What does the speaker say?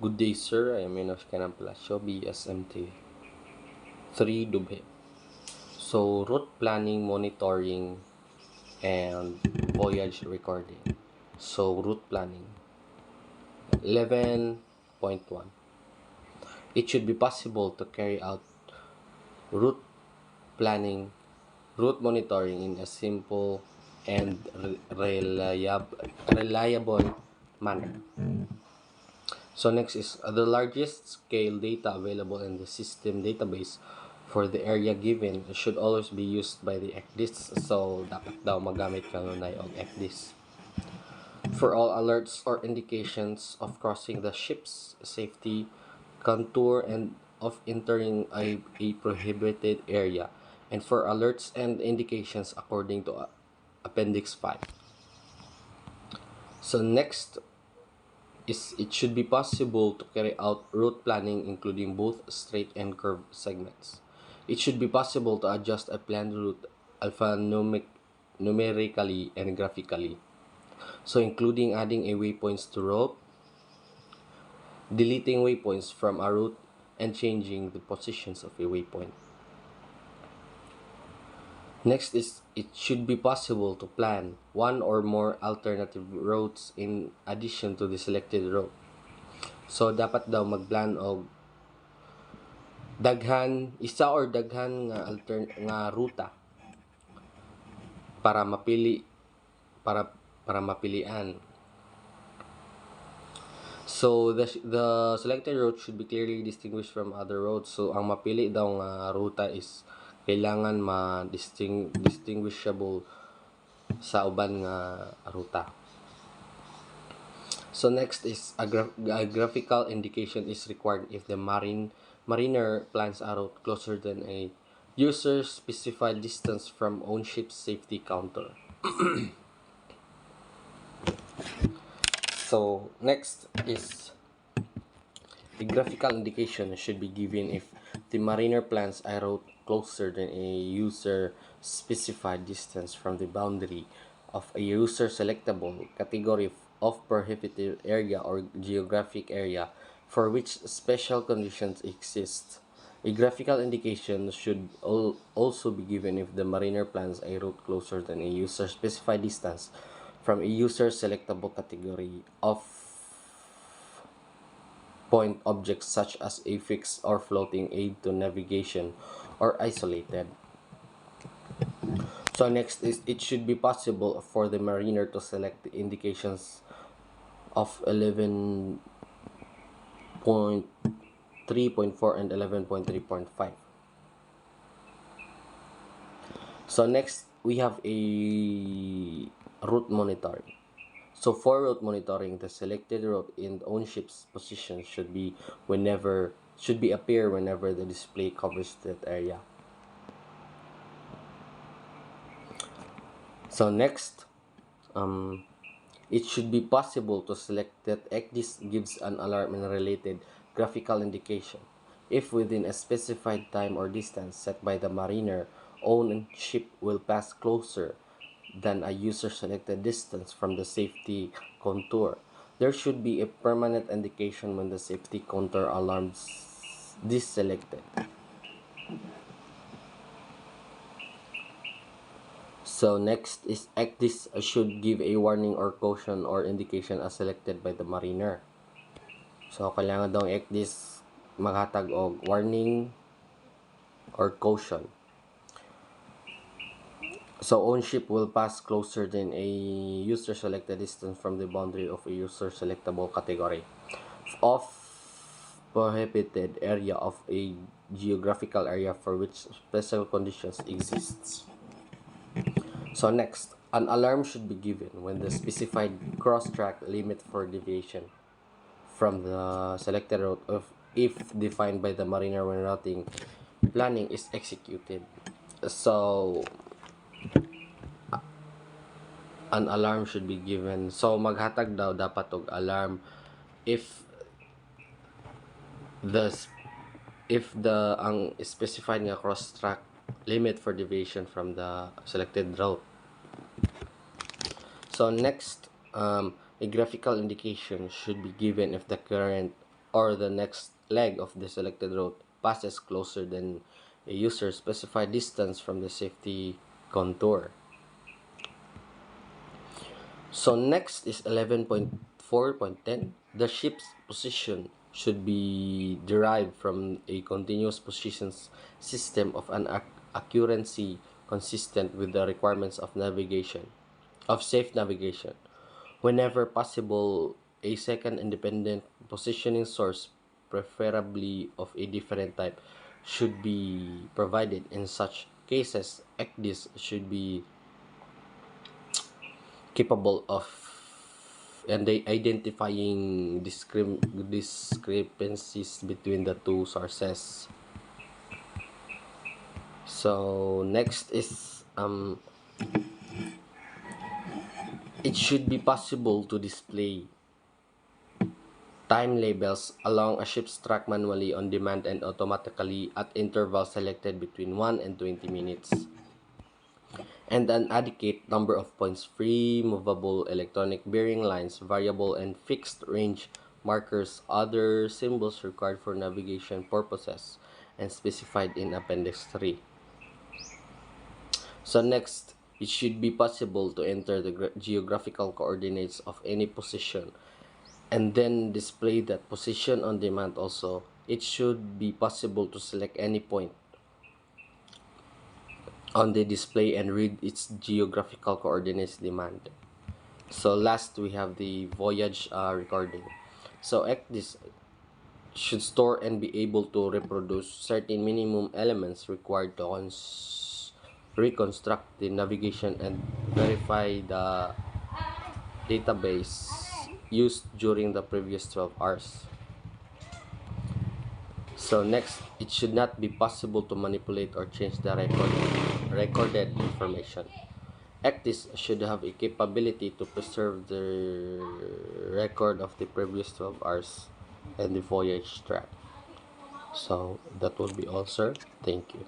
Good day, sir. I am Enos Canang Palacio, BSMT 3 Dubhe. So, route planning, monitoring, and voyage recording. So, route planning 11.1. It should be possible to carry out route planning, route monitoring in a simple and reliable manner. So next is the largest scale data available in the system database for the area given should always be used by the ECDIS. So dapat daw magamit kanunay og ECDIS for all alerts or indications of crossing the ship's safety contour and of entering a prohibited area, and for alerts and indications according to Appendix 5. So next is it should be possible to carry out route planning including both straight and curved segments. It should be possible to adjust a planned route numerically and graphically. So including adding a waypoints to route, deleting waypoints from a route, and changing the positions of a waypoint. Next is it should be possible to plan one or more alternative routes in addition to the selected route. So dapat daw magplan og isa or daghan nga ruta para mapilian. So the selected route should be clearly distinguished from other roads. So ang mapili daw nga ruta is kailangan distinguishable sa uban nga ruta. So next is a graphical indication is required if the mariner plans a route closer than a user specified distance from own ship's safety counter. So next is the graphical indication should be given if the mariner plans a route closer than a user specified distance from the boundary of a user selectable category of prohibited area or geographic area for which special conditions exist. A graphical indication should also be given if the mariner plans a route closer than a user specified distance from a user selectable category of point objects such as a fixed or floating aid to navigation or isolated. So next is it should be possible for the mariner to select the indications of 11.3.4 and 11.3.5. So next we have a route monitoring. So for route monitoring, the selected route in the own ship's position should appear whenever the display covers that area. So next, it should be possible to select that ECDIS gives an alarm and related graphical indication if within a specified time or distance set by the mariner, own ship will pass closer than a user selected distance from the safety contour. There should be a permanent indication when the safety contour alarms deselected. So next is ECDIS should give a warning or caution or indication as selected by the mariner. So kailangan daw ECDIS maghatag og warning or caution. So own ship will pass closer than a user selected distance from the boundary of a user selectable category of prohibited area of a geographical area for which special conditions exists. So next, an alarm should be given when the specified cross-track limit for deviation from the selected route if defined by the mariner when routing planning is executed. So an alarm should be given. So maghatag daw dapat og alarm if ang specified nga cross track limit for deviation from the selected route. So next, a graphical indication should be given if the current or the next leg of the selected route passes closer than a user specified distance from the safety contour. So next is 11.4.10. The ship's position should be derived from a continuous positions system of an accuracy consistent with the requirements of navigation, of safe navigation. Whenever possible, a second independent positioning source, preferably of a different type, should be provided. In such cases, ECDIS should be capable of and they identifying discrepancies between the two sources. So next is it should be possible to display time labels along a ship's track manually on demand and automatically at intervals selected between 1 and 20 minutes. And an adequate number of points free, movable electronic bearing lines, variable and fixed range markers, other symbols required for navigation purposes, and specified in Appendix 3. So next, it should be possible to enter the geographical coordinates of any position and then display that position on demand also. It should be possible to select any point on the display and read its geographical coordinates demand. So last we have the voyage recording. So ECDIS should store and be able to reproduce certain minimum elements required to reconstruct the navigation and verify the database used during the previous 12 hours. So next, it should not be possible to manipulate or change the recorded information. ECDIS should have a capability to preserve the record of the previous 12 hours and the voyage track. So that will be all, sir. Thank you.